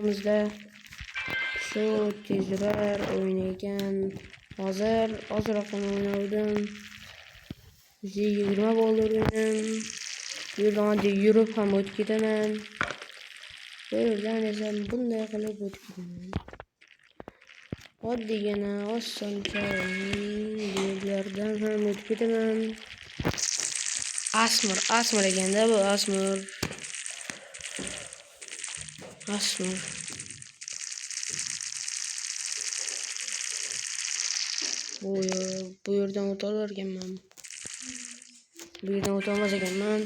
Bizda shu tezroq o'ynagan ozroq o'ynavdim. 20 bo'ldi o'yinim. Bu yerdan yurib ham o'tib ketaman. Bu yerdan esa bunday qilib o'tib ketaman. Oddiygina osoncha yerlardan ham o'tib ketaman. Asmir ekanda bu asmir. Bu yerdan o'tar ekanman. Bu yerdan o'tolmas ekanman.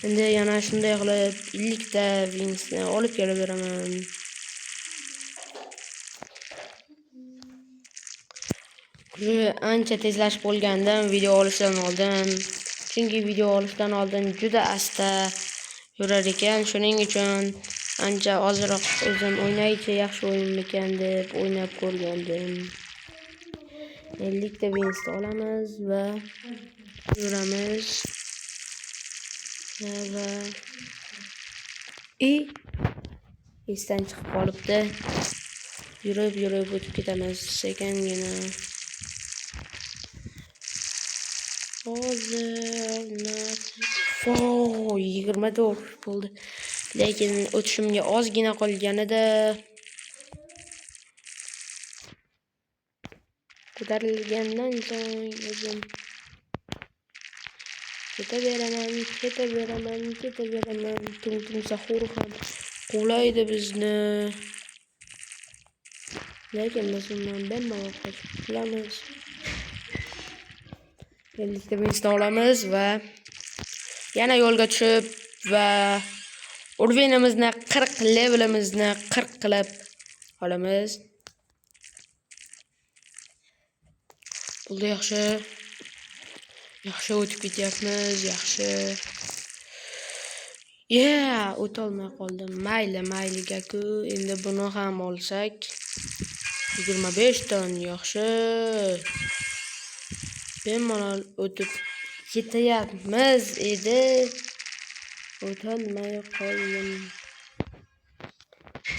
Endi yana shunday qilib 50 ta vinsni olib kelaveraman. Ancha tezlashib qolgandim video olishdan oldin. Chunki video olishdan oldin juda asta yurar ekan. Shuning uchun ancha ozroq o'zim o'ynaychi yaxshi o'yinmikan deb o'ynab ko'rgandim. 50 ta vinsni olamiz va yuramiz. Va esdan chiqib qolibdi. Yurib o'tib ketamiz sekangina. Hozir 24 bo'ldi. Lekin o'tishimga ozgina qolganida ko'tarilgandan so'ng o'zim ketaveraman. Tum sahur ham quvlaydi bizni. Lekin biz undan bemalol qochib qutulamiz. 50 ta vinsni olamiz va yana yo'lga tushib va urvenimizni 40 levelimizni 40 qilib olamiz. Bo'ldi, yaxshi o'tib ketyapmiz, yaxshi. O'tolmay qoldim. Mayliga-ku. Endi buni ham olsak 25 ton yaxshi. Bemalol o'tib ketayapmiz edi. O'tolmay qoldim.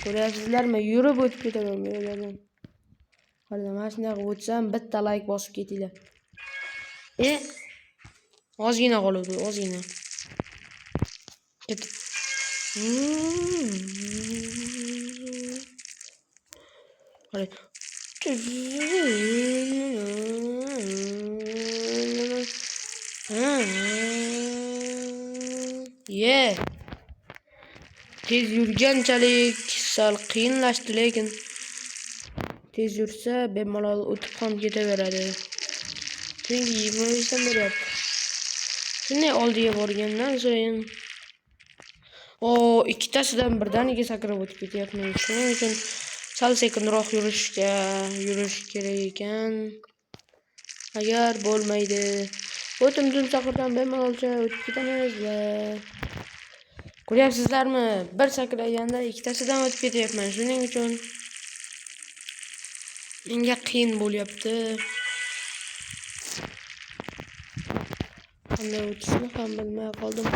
Ko'ryapsizlarmi? Yurib o'tib ketaman bu yerdan. Qarang, mana shunday qilib o'tsam bitta like bosib ketinglar. Ozgina qoldi, ozgina. Ketib. Qarang. Tez yurganchalik sal qiyinlashdi, lekin tez yursa bemalol o'tib ham ketaveradi. Chunki 25 dan beryapti. Shunday oldiga borgandan so'ng ikkitasidan birdaniga sakrab o'tib ketyapman. Shuning uchun sal sekinroq yurish kerak ekan. Agar bo'lmaydi, o'tim sahurdan bemalolcha o'tib ketamiz va ko'ryapsizlarmi? Bir sakraganda ikkitasidan o'tib ketyapman. Shuning uchun menga qiyin bo'lyapti. Qanday o'tishni ham bilmay qoldim.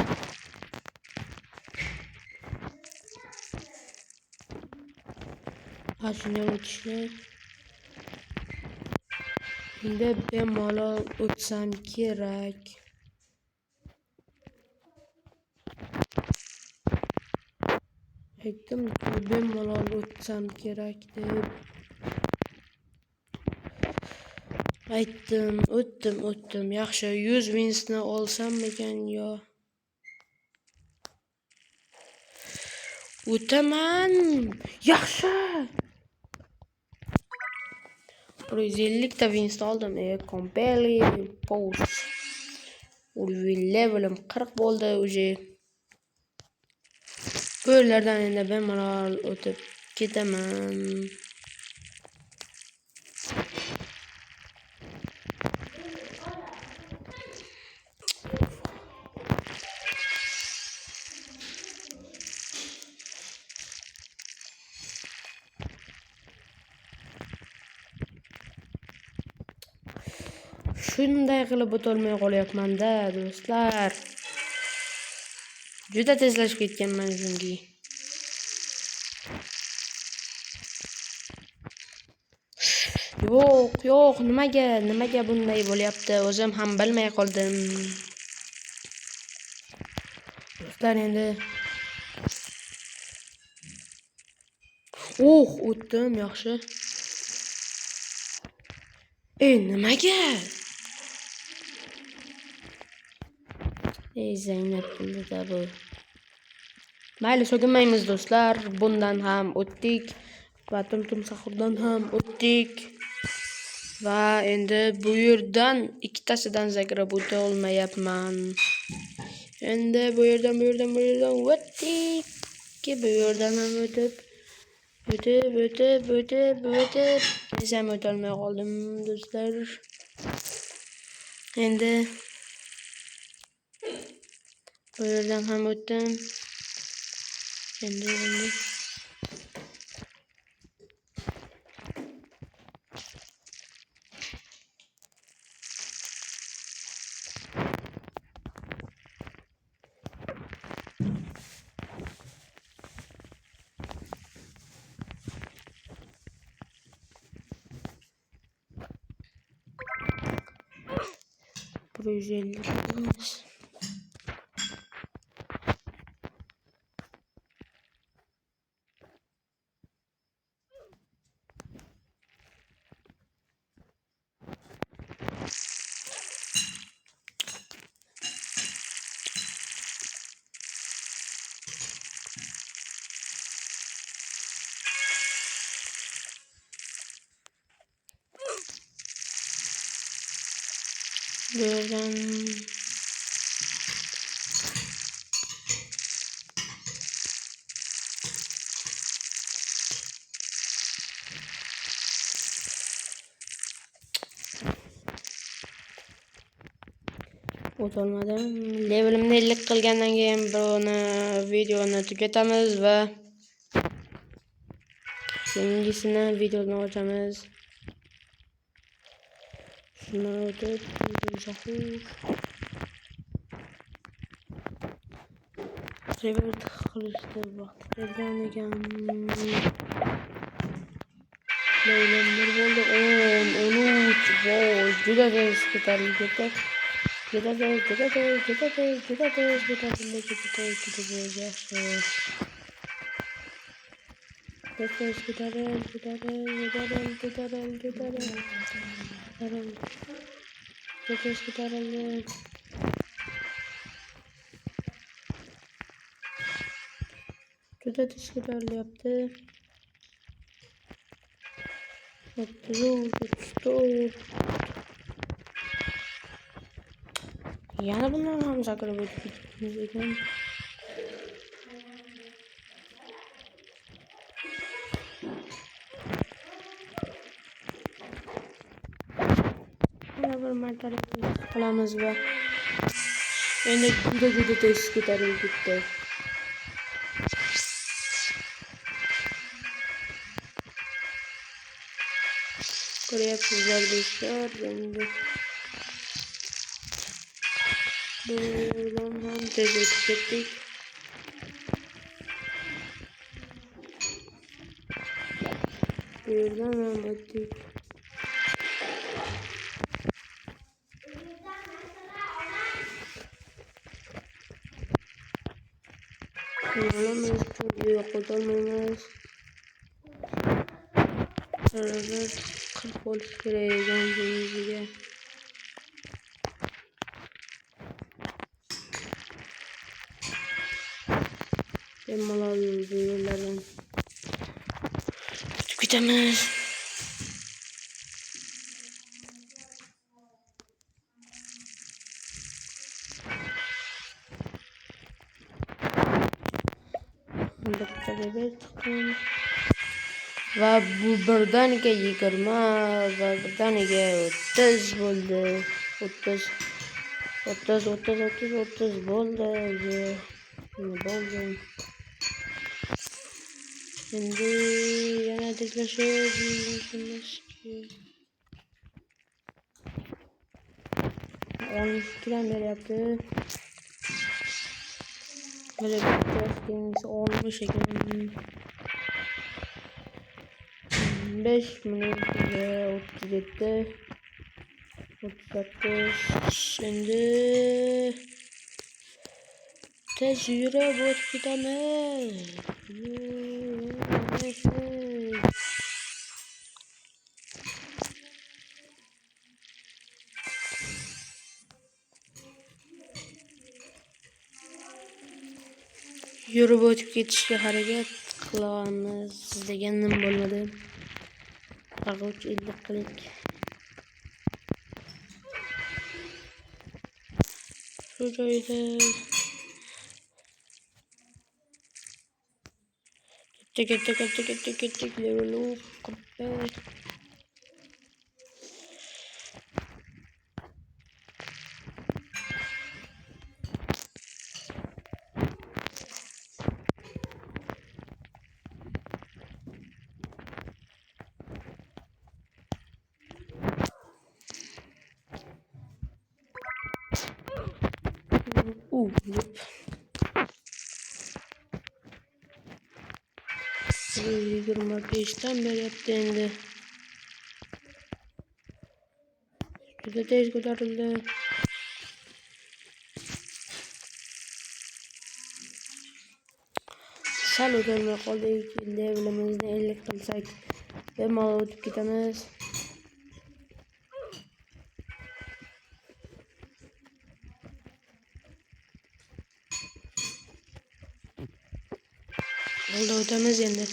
Shunday o'tishni endi bemalol o'tsam kerak. Aytdim, bemalol o'tsam kerak deb. Aytdim, o'tdim. Yaxshi, 100 vinsni olsam ekan yo. O'taman. Yaxshi. 150 ta vinsni oldim. Compelli post. Levelim 40 bo'ldi уже. Bu yerlardan endi bemalol o'tib ketaman. Shunday qilib o'tolmay qolyapman-da, do'stlar. Juda tezlashib ketganman chunki. Yo'q, nimaga bunday bo'lyapti? O'zim ham bilmay qoldim. Do'stlar, endi o'tdim, yaxshi. Nimaga? Zaynab bunda bu. Mayli, so'kinmaymiz do'stlar. Bundan ham o'tdik va tum sahurdan ham o'tdik. Va endi bu yerdan ikkitasidan zagrab o'ta olmayapman. Endi bu yerdan o'tdik. Bu yerdan ham o'tib desam o'tolmay qoldim do'stlar. Endi bu yerdan ham o'tdim. Endi projeler. Buradan o'tolmadim. Levelimni 50 qilgandan keyin buni videoni tugatamiz va keyingisini videoni ochamiz. Shuni o'tib revert qilishdi vaqt kelgan ekan. Levelimdir bo'ldi 13. Voy, juda tez ko'tarildi. Juda tez. Juda tez ko'tarilyapti. 34. Yana bundan ham sakrab o'tib ketibmiz ekan. Yana bir martalik qilamiz va endi juda tez ko'tarilib ketdi. Ko'ryapsizlar do'stlar, endi bu yerdan ham tez o'tib ketdik. Bu yerdan ham o'tdik. Olamiz, çünkü yo'qotolmaymiz. Beraber 40 bo'lish kerak ekan bunisiga. Bemalol bu yo'llardan o'tib ketamiz. Va bu birdaniga 20 va birdaniga 30 bo'ldi. 30 bo'ldi. Bo'ldi. Endi yana tezlashib yurishimizki 12dan beryapti. Böyle bir kıyafetimiz olmuş ekan. 5 minut ve 37 38 şimdi tez yürü bot gidemez. Yürüp ötüp ketishga harakat qilamiz deganim bo'lmadi. Tag'uch 50 qilik. Shu joyda ketdik level up 45. Yep. 25'ten beri yaptı endi. Juda tez ko'tarildi. Sal o'tolmay qoldik. Levelimizni 50 qilsak bemalol o'tib ketamiz. Oldu o'tamiz endi.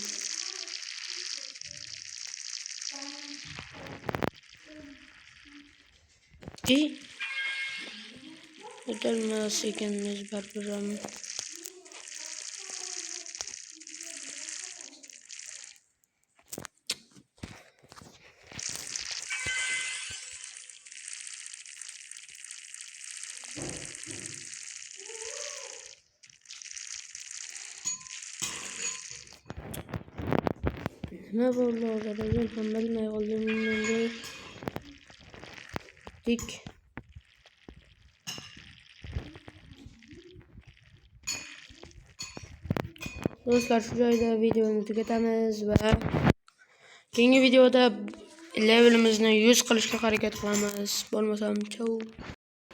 O'tolmas ekanmiz baribir ham. Nima bo'ldi hozirda men ham bilmay qoldim endi. Dik. Do'stlar shu joyda videoni tugatamiz va keyingi videoda levelimizni 100 qilishga harakat qilamiz. Bo'lmasam chau.